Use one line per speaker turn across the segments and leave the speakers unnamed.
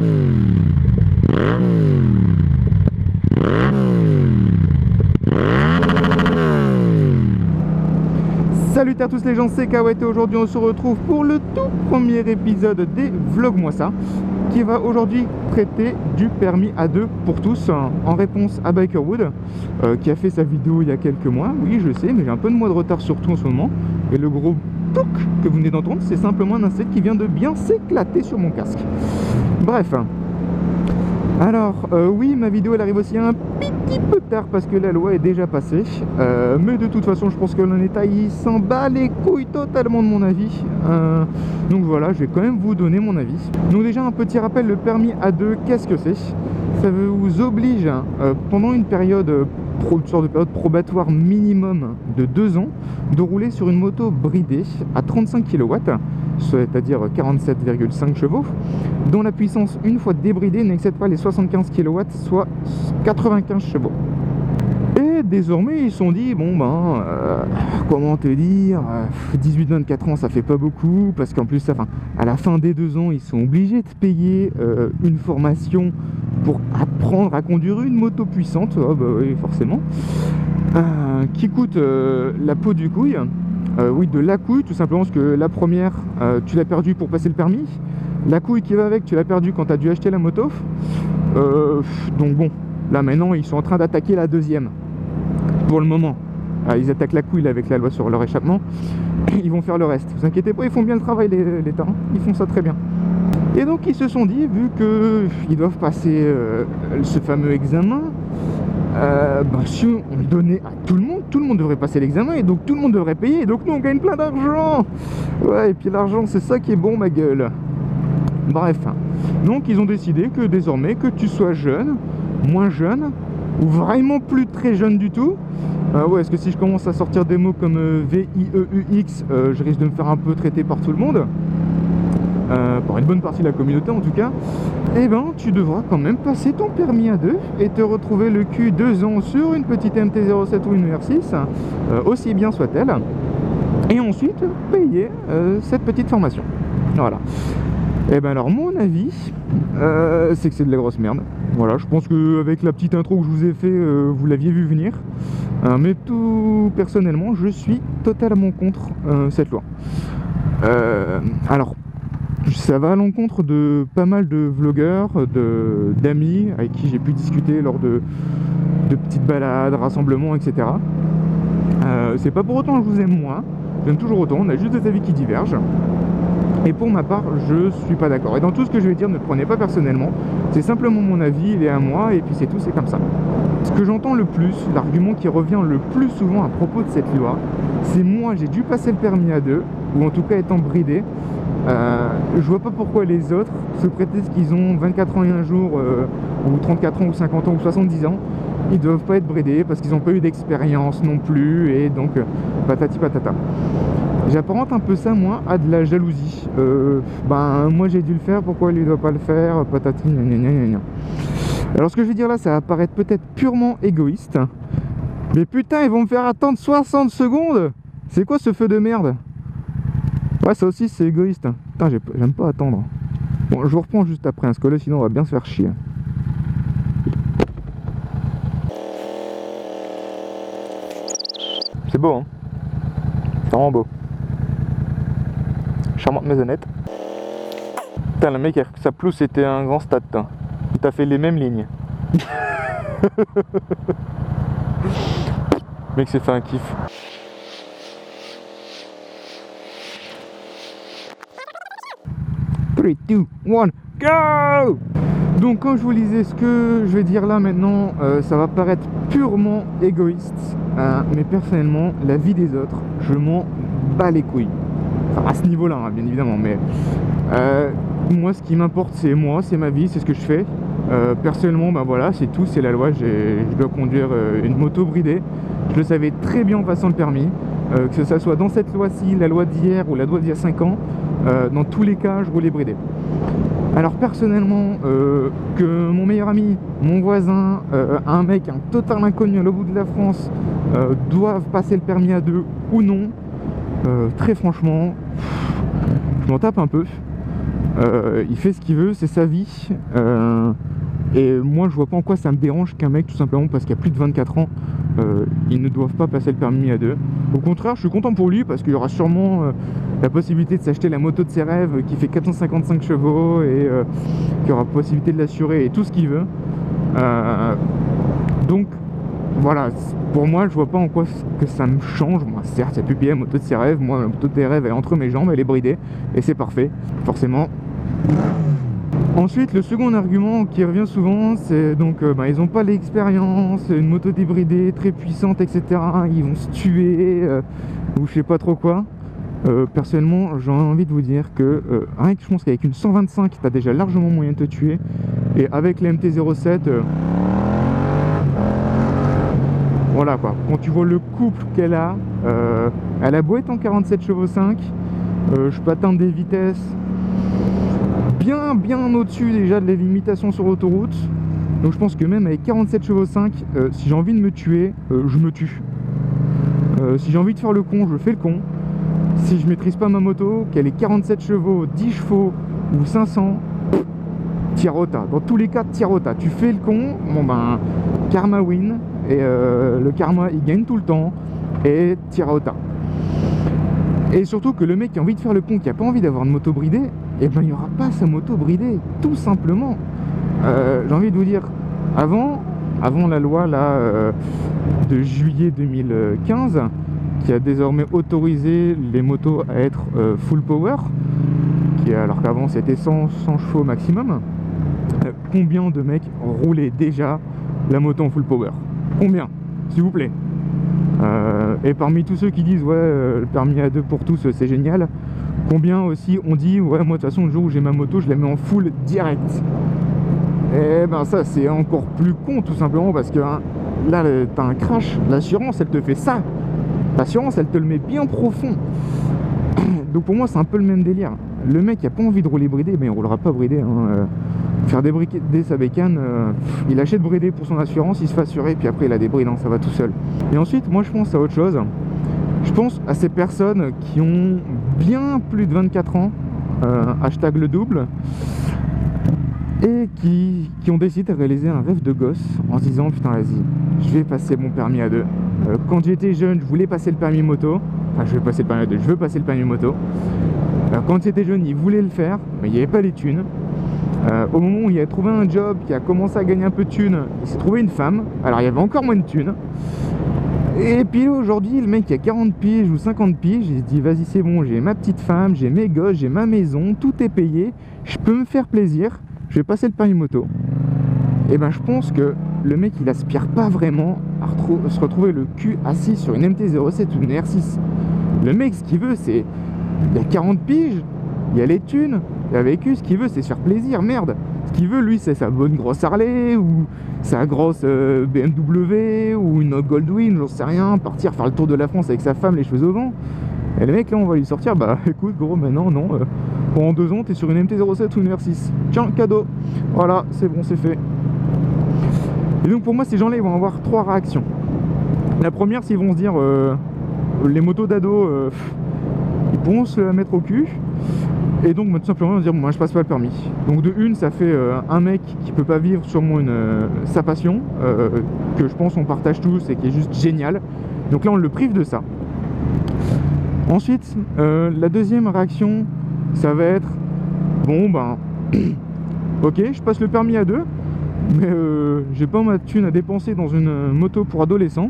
Salut à tous les gens, c'est Kawet et aujourd'hui on se retrouve pour le tout premier épisode des Vlog-moi ça, qui va aujourd'hui traiter du permis A2 pour tous, en réponse à Bikerwood, qui a fait sa vidéo il y a quelques mois. Oui, je sais, mais j'ai un peu de mois de retard surtout en ce moment. Et le gros touc que vous venez d'entendre, c'est simplement un insecte qui vient de bien s'éclater sur mon casque. Bref. Alors, oui, ma vidéo elle arrive aussi un petit peu tard parce que la loi est déjà passée. Mais de toute façon, je pense que l'État il s'en bat les couilles totalement de mon avis. Donc voilà, je vais quand même vous donner mon avis. Donc déjà, un petit rappel, le permis A2, qu'est-ce que c'est? Ça vous oblige, pendant une période, une sorte de période probatoire minimum de 2 ans, de rouler sur une moto bridée à 35 kW, c'est-à-dire 47,5 chevaux, dont la puissance, une fois débridée, n'excède pas les 75 kW, soit 95 chevaux. Et désormais, ils se sont dit, bon ben, comment te dire, 18-24 ans, ça fait pas beaucoup, parce qu'en plus, à la fin des 2 ans, ils sont obligés de payer une formation pour apprendre à conduire une moto puissante, oh bah oui, forcément, qui coûte la peau du couille. Oui, de la couille, tout simplement, parce que la première, tu l'as perdue pour passer le permis. La couille qui va avec, tu l'as perdue quand tu as dû acheter la moto. Donc bon, là maintenant, ils sont en train d'attaquer la deuxième. Pour le moment. Ils attaquent la couille là, avec la loi sur leur échappement. Ils vont faire le reste. Vous inquiétez pas, ils font bien le travail, l'État. Ils font ça très bien. Et donc, ils se sont dit, vu qu'ils doivent passer ce fameux examen, si on le donnait à tout le monde devrait passer l'examen et donc tout le monde devrait payer, et donc nous on gagne plein d'argent. Ouais, et puis l'argent c'est ça qui est bon, ma gueule. Bref, donc ils ont décidé que désormais, que tu sois jeune, moins jeune, ou vraiment plus très jeune du tout, ouais, est-ce que si je commence à sortir des mots comme VIEUX, je risque de me faire un peu traiter par tout le monde, par une bonne partie de la communauté en tout cas, et ben tu devras quand même passer ton permis A2 et te retrouver le cul 2 ans sur une petite MT-07 ou une R6, aussi bien soit-elle, et ensuite payer cette petite formation. Voilà. Et ben alors mon avis, c'est que c'est de la grosse merde. Voilà, je pense qu'avec la petite intro que je vous ai fait, vous l'aviez vu venir. Mais tout personnellement, je suis totalement contre cette loi. Alors, ça va à l'encontre de pas mal de vlogueurs, d'amis avec qui j'ai pu discuter lors de petites balades, rassemblements, etc. C'est pas pour autant que je vous aime moins, j'aime toujours autant, on a juste des avis qui divergent. Et pour ma part, je suis pas d'accord. Et dans tout ce que je vais dire, ne prenez pas personnellement, c'est simplement mon avis, il est à moi, et puis c'est tout, c'est comme ça. Ce que j'entends le plus, l'argument qui revient le plus souvent à propos de cette loi, c'est moi j'ai dû passer le permis A2, ou en tout cas étant bridé. Je vois pas pourquoi les autres, sous prétexte qu'ils ont 24 ans et un jour, ou 34 ans, ou 50 ans, ou 70 ans, ils doivent pas être bridés parce qu'ils n'ont pas eu d'expérience non plus, et donc patati patata. J'apparente un peu ça, moi, à de la jalousie. Moi j'ai dû le faire, pourquoi lui doit pas le faire, patati gna gna gna gna. Alors ce que je vais dire là, ça va paraître peut-être purement égoïste, mais putain, ils vont me faire attendre 60 secondes. C'est quoi ce feu de merde? Ouais, ça aussi c'est égoïste. Putain, j'aime pas attendre. Bon, je vous reprends juste après, parce que là sinon on va bien se faire chier. C'est beau, hein? C'est vraiment beau. Charmante maisonnette. Putain, le mec a cru que sa pelouse c'était un grand stade. Il t'a fait les mêmes lignes. Le mec s'est fait un kiff. Three, 2, 1, go! Donc comme je vous le disais, ce que je vais dire là maintenant, ça va paraître purement égoïste, mais personnellement, la vie des autres, je m'en bats les couilles. Enfin, à ce niveau-là, hein, bien évidemment, mais moi, ce qui m'importe, c'est moi, c'est ma vie, c'est ce que je fais. Personnellement, voilà, c'est tout, c'est la loi, je dois conduire une moto bridée. Je le savais très bien en passant le permis, que ce soit dans cette loi-ci, la loi d'hier ou la loi d'il y a 5 ans, dans tous les cas, je roulais bridé. Alors personnellement, que mon meilleur ami, mon voisin, un mec, un total inconnu à l'autre bout de la France, doivent passer le permis A2 ou non, très franchement, je m'en tape un peu. Il fait ce qu'il veut, c'est sa vie. Et moi je vois pas en quoi ça me dérange qu'un mec, tout simplement parce qu'il a plus de 24 ans, ils ne doivent pas passer le permis A2. Au contraire, je suis content pour lui parce qu'il y aura sûrement la possibilité de s'acheter la moto de ses rêves qui fait 455 chevaux et qu'il aura possibilité de l'assurer et tout ce qu'il veut. Donc voilà, pour moi je vois pas en quoi que ça me change. Moi certes, il a pu payer la moto de ses rêves, moi la moto de ses rêves elle est entre mes jambes, elle est bridée et c'est parfait, forcément. Ensuite, le second argument qui revient souvent, c'est donc ils n'ont pas l'expérience, une moto débridée très puissante, etc. Ils vont se tuer, ou je sais pas trop quoi. Personnellement, j'ai envie de vous dire que rien que je pense qu'avec une 125, tu as déjà largement moyen de te tuer. Et avec la MT-07, voilà quoi. Quand tu vois le couple qu'elle a, elle a beau être en 47 chevaux 5, je peux atteindre des vitesses bien au-dessus déjà de la limitation sur autoroute. Donc je pense que même avec 47 chevaux 5, si j'ai envie de me tuer, je me tue. Si j'ai envie de faire le con, je fais le con. Si je maîtrise pas ma moto, qu'elle est 47 chevaux, 10 chevaux ou 500, tirota. Dans tous les cas, tirota. Tu fais le con, bon ben, karma win. Et le karma, il gagne tout le temps. Et tirota. Et surtout que le mec qui a envie de faire le con, qui a pas envie d'avoir une moto bridée, et ben il n'y aura pas sa moto bridée, tout simplement. J'ai envie de vous dire, avant la loi là, de juillet 2015, qui a désormais autorisé les motos à être full power, alors qu'avant c'était 100 chevaux maximum, combien de mecs roulaient déjà la moto en full power? Combien, s'il vous plaît? Et parmi tous ceux qui disent ouais le permis A2 pour tous c'est génial, combien aussi on dit ouais moi de toute façon le jour où j'ai ma moto je la mets en full direct? Et ben ça c'est encore plus con, tout simplement parce que là t'as un crash, l'assurance elle te fait ça, l'assurance elle te le met bien profond. Donc pour moi c'est un peu le même délire. Le mec qui a pas envie de rouler bridé, ben il roulera pas bridé, hein. Faire débrider sa bécane, il achète bridé pour son assurance, il se fait assurer, puis après il a des brides, hein, ça va tout seul. Et ensuite, moi je pense à autre chose. Je pense à ces personnes qui ont bien plus de 24 ans, hashtag le double, et qui ont décidé de réaliser un rêve de gosse en se disant putain vas-y, je vais passer mon permis A2. Quand j'étais jeune, je voulais passer le permis moto. Enfin, je vais passer le permis A2, je veux passer le permis moto. Quand j'étais jeune, il voulait le faire, mais il n'y avait pas les thunes. Au moment où il a trouvé un job, qui a commencé à gagner un peu de thunes, il s'est trouvé une femme. Alors il y avait encore moins de thunes. Et puis aujourd'hui, le mec il a 40 piges ou 50 piges, il se dit vas-y c'est bon, j'ai ma petite femme, j'ai mes gosses, j'ai ma maison, tout est payé, je peux me faire plaisir, je vais passer le permis moto. Et ben je pense que le mec il aspire pas vraiment à se retrouver le cul assis sur une MT-07 ou une R6. Le mec ce qu'il veut c'est, il a 40 piges, il y a les thunes, il a vécu, ce qu'il veut c'est se faire plaisir, merde. Ce qu'il veut lui c'est sa bonne grosse Harley ou sa grosse BMW ou une Goldwing, j'en sais rien, partir faire le tour de la France avec sa femme les cheveux au vent. Et le mec là on va lui sortir, bah écoute gros maintenant non, pendant 2 ans t'es sur une MT-07 ou une R6, tiens cadeau, voilà c'est bon c'est fait. Et donc pour moi ces gens là ils vont avoir 3 réactions. La première c'est ils vont se dire les motos d'ado ils pourront se la mettre au cul. Et donc tout simplement dire bon, moi je passe pas le permis. Donc de une ça fait un mec qui peut pas vivre sûrement sa passion, que je pense on partage tous et qui est juste génial. Donc là on le prive de ça. Ensuite la deuxième réaction ça va être bon ben ok je passe le permis à 2, mais j'ai pas ma thune à dépenser dans une moto pour adolescent.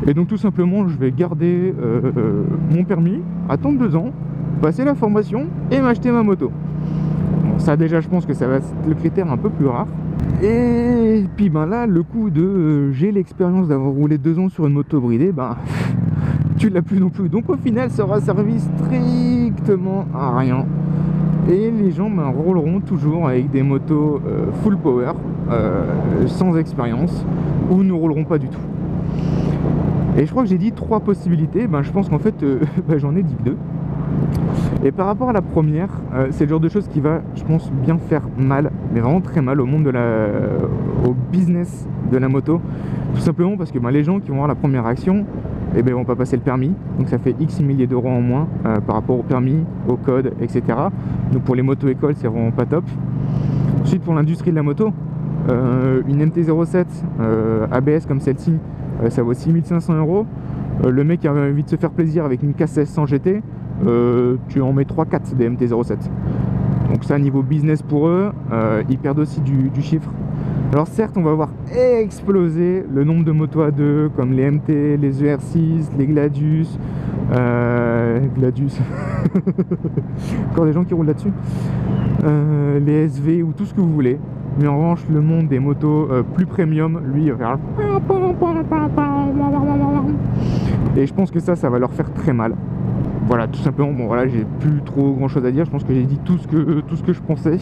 Et donc tout simplement je vais garder mon permis, attendre 2 ans, passer la formation et m'acheter ma moto. Bon, ça déjà je pense que ça va être le critère un peu plus rare. Et puis ben là le coup de j'ai l'expérience d'avoir roulé 2 ans sur une moto bridée, ben tu l'as plus non plus. Donc au final ça aura servi strictement à rien. Et les gens ben, rouleront toujours avec des motos full power, sans expérience, ou ne rouleront pas du tout. Et je crois que j'ai dit 3 possibilités, ben, je pense qu'en fait ben, j'en ai dit 2. Et par rapport à la première, c'est le genre de chose qui va, je pense, bien faire mal, mais vraiment très mal au monde au business de la moto. Tout simplement parce que ben, les gens qui vont avoir la première réaction, et ben, ils vont pas passer le permis, donc ça fait X milliers d'euros en moins par rapport au permis, au code, etc. Donc pour les moto-écoles, c'est vraiment pas top. Ensuite, pour l'industrie de la moto, une MT-07 ABS comme celle-ci, ça vaut 6500 €. Le mec qui a envie de se faire plaisir avec une K16 sans GT, tu en mets 3-4 des MT-07. Donc ça, niveau business pour eux, ils perdent aussi du chiffre. Alors certes, on va voir exploser le nombre de motos à deux, comme les MT, les ER6, les Gladius, encore des gens qui roulent là-dessus, les SV ou tout ce que vous voulez. Mais en revanche, le monde des motos plus premium, lui, il va faire... Et je pense que ça va leur faire très mal. Voilà, tout simplement. Bon, voilà, j'ai plus trop grand chose à dire. Je pense que j'ai dit tout ce que je pensais.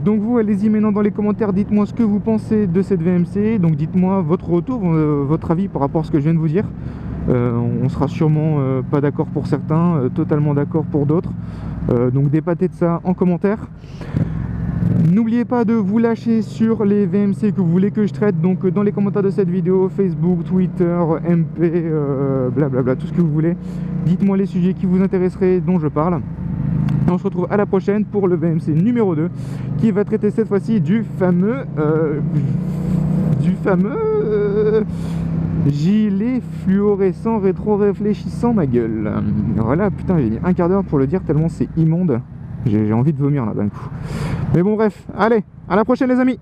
Donc vous, allez-y maintenant dans les commentaires, dites-moi ce que vous pensez de cette VMC. Donc dites-moi votre retour, votre avis par rapport à ce que je viens de vous dire. On sera sûrement pas d'accord pour certains, totalement d'accord pour d'autres. Donc débattez de ça en commentaire. N'oubliez pas de vous lâcher sur les VMC que vous voulez que je traite, donc dans les commentaires de cette vidéo, Facebook, Twitter, MP, blablabla, tout ce que vous voulez. Dites-moi les sujets qui vous intéresseraient, dont je parle. Et on se retrouve à la prochaine pour le VMC numéro 2 qui va traiter cette fois-ci du fameux gilet fluorescent rétro-réfléchissant, ma gueule. Voilà, putain, j'ai mis un quart d'heure pour le dire tellement c'est immonde. J'ai envie de vomir là d'un coup. Mais bon, bref, allez, à la prochaine les amis.